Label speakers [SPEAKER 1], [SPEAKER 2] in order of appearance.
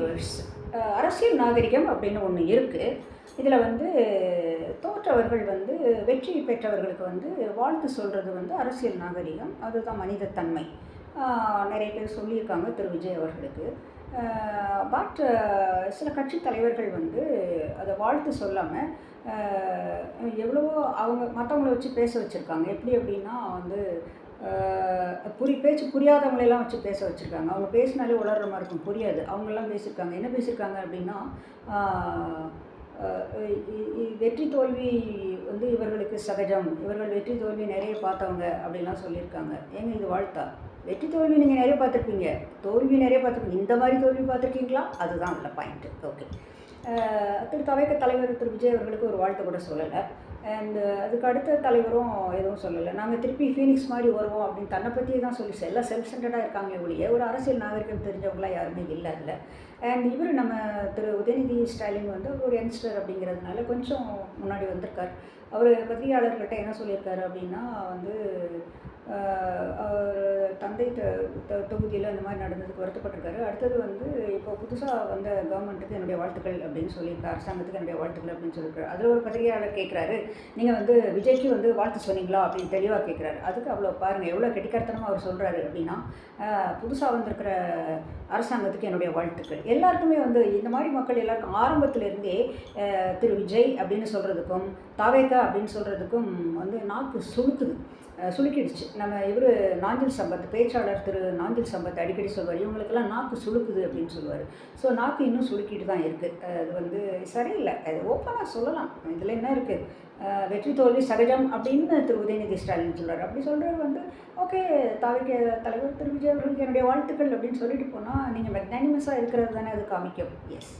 [SPEAKER 1] Viewers, அரசியல் நாகரிகம் அப்படின்னு ஒன்று இருக்குது. இதில் வந்து தோற்றவர்கள் வந்து வெற்றி பெற்றவர்களுக்கு வந்து வாழ்த்து சொல்கிறது வந்து அரசியல் நாகரிகம், அதுதான் மனிதத்தன்மை. நிறைய பேர் சொல்லியிருக்காங்க திரு விஜய் அவர்களுக்கு. பட் சில கட்சி தலைவர்கள் வந்து அதை வாழ்த்து சொல்லாமல் எவ்வளவோ அவங்க மற்றவங்கள வச்சு பேச வச்சுருக்காங்க. எப்படி அப்படின்னா வந்து பேச்சு புரியாதவங்களெல்லாம் வச்சு பேச வச்சுருக்காங்க. அவங்க பேசினாலே உளர்ற மாதிரி இருக்கும், புரியாது. அவங்கெல்லாம் பேசியிருக்காங்க. என்ன பேசியிருக்காங்க அப்படின்னா, வெற்றி தோல்வி வந்து இவர்களுக்கு சகஜம், இவர்கள் வெற்றி தோல்வி நிறைய பார்த்தவங்க அப்படின்லாம் சொல்லியிருக்காங்க. ஏங்க இது வாழ்த்தா? வெற்றி தோல்வி நீங்கள் நிறைய பார்த்துருப்பீங்க, தோல்வி நிறைய பார்த்துருப்பீங்க. இந்த மாதிரி தோல்வி பார்த்துருக்கீங்களா? அதுதான் உள்ள பாயிண்ட்டு. ஓகே. தவைக்க தலைவர் திரு விஜய் அவர்களுக்கு ஒரு வாழ்த்து கூட சொல்லலை. அண்டு அதுக்கு அடுத்த தலைவரும் எதுவும் சொல்லலை. நாங்கள் திருப்பி ஃபீனிக்ஸ் மாதிரி வருவோம் அப்படின்னு தன்னை பற்றியே தான் சொல்லி எல்லாம் செல்ஃப் சென்டர்டாக இருக்காங்களே ஒழிய ஒரு அரசியல் நாகரிகம் தெரிஞ்சவங்களாம் யாருமே இல்லை இல்லை. அண்ட் இவர் நம்ம திரு உதயநிதி ஸ்டாலின் வந்து ஒரு யங்ஸ்டர் அப்படிங்கிறதுனால கொஞ்சம் முன்னாடி வந்திருக்கார். அவர் பத்திரிகையாளர்கிட்ட என்ன சொல்லியிருக்காரு அப்படின்னா வந்து அவர் தந்தை தொகுதியில் இந்த மாதிரி நடந்ததுக்கு வருத்தப்பட்டிருக்காரு. அடுத்தது வந்து இப்போ புதுசாக வந்த கவர்மெண்ட்டுக்கு என்னுடைய வாழ்த்துக்கள் அப்படின்னு சொல்லியிருக்காரு, அரசாங்கத்துக்கு என்னுடைய வாழ்த்துக்கள் அப்படின்னு சொல்லியிருக்காரு. அதில் ஒரு பத்திரிகையாளர் கேட்குறாரு, நீங்கள் வந்து விஜய்க்கு வந்து வாழ்த்து சொன்னீங்களா அப்படின்னு தெளிவாக கேட்குறாரு. அதுக்கு அவ்வளோ பாருங்கள் எவ்வளோ கெட்டிக்கருத்தனமாக அவர் சொல்கிறாரு அப்படின்னா, புதுசாக வந்திருக்கிற அரசாங்கத்துக்கு என்னுடைய வாழ்த்துக்கள். எல்லாருக்குமே வந்து இந்த மாதிரி மக்கள் எல்லாருக்கும் ஆரம்பத்திலேருந்தே திரு விஜய் அப்படின்னு சொல்கிறதுக்கும் தாவேகா அப்படின்னு சொல்கிறதுக்கும் வந்து நாக்கு சுளுக்கிடுச்சு. நம்ம இவர் நாஞ்சில் சம்பத், பேச்சாளர் திரு நாஞ்சில் சம்பத் அடிக்கடி சொல்வார், இவங்களுக்கெல்லாம் நாக்கு சுளுக்குது அப்படின்னு சொல்லுவார். ஸோ நாக்கு இன்னும் சுளுக்கிட்டு தான் இருக்குது. அது வந்து சரியில்லை. அது ஓப்பனாக சொல்லலாம், இதில் என்ன இருக்குது, வெற்றி தோல்வி சகஜம் அப்படின்னு திரு உதயநிதி ஸ்டாலின் சொல்கிறார். அப்படி சொல்கிறது வந்து ஓகே, தாவேக தலைவர் திரு விஜய் அவர்களுக்கு என்னுடைய வாழ்த்துக்கள் அப்படின்னு சொல்லிட்டு போனால் நீங்கள் மெக்னானிமஸாக இருக்கிறது தானே அது காமிக்கும். எஸ்.